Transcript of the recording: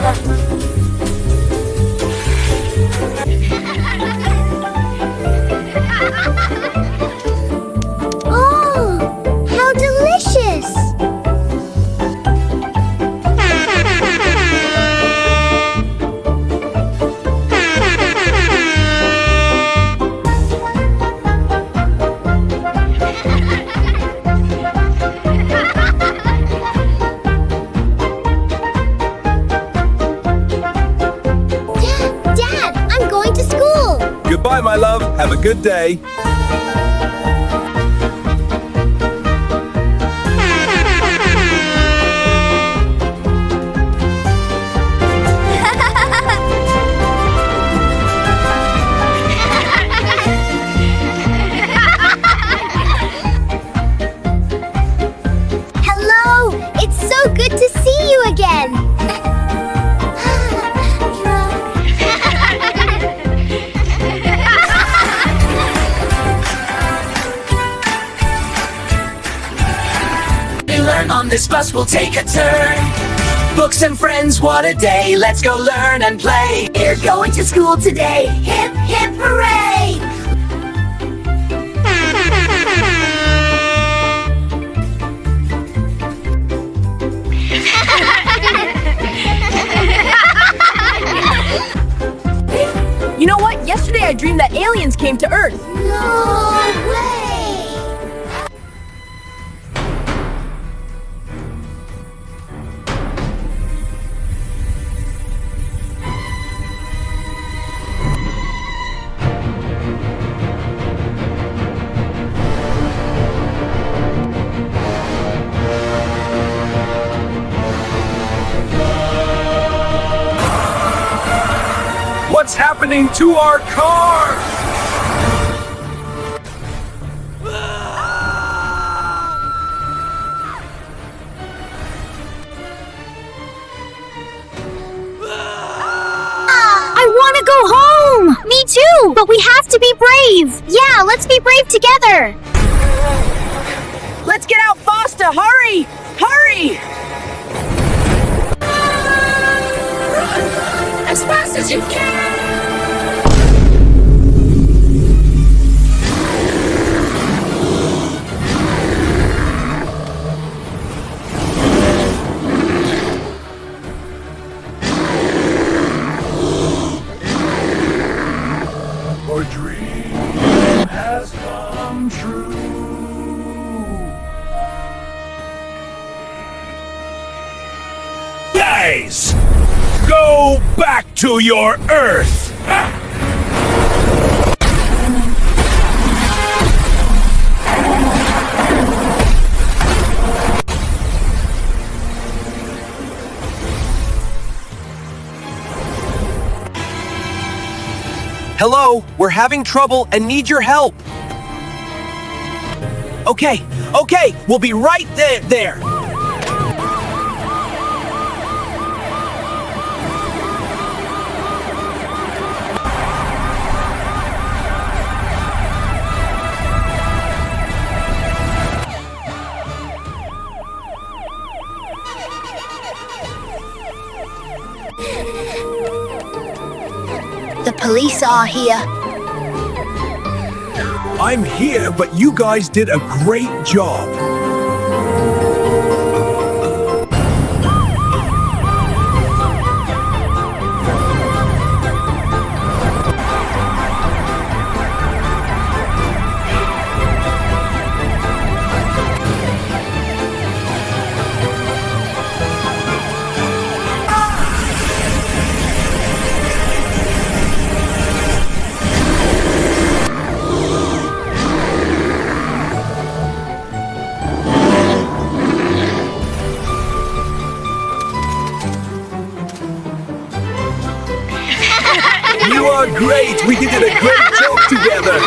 Oh, how delicious! Dad, I'm going to school! Goodbye, my love. Have a good day. Hello! It's so good to see you again! We learn on this bus, we'll take a turn. Books and friends, what a day. Let's go learn and play. We're going to school today! Hip, hip, hooray! You know what? Yesterday I dreamed that aliens came to Earth. No way! What's happening to our car? I want to go home! Me too! But we have to be brave! Yeah, let's be brave together! Let's get out faster! Hurry! Hurry! As fast as you can. Your dream has come true. Guys, go back to your Earth. Hello, we're having trouble and need your help. Okay, we'll be right there. The police are here. I'm here, but you guys did a great job. You are great! We did a great job together!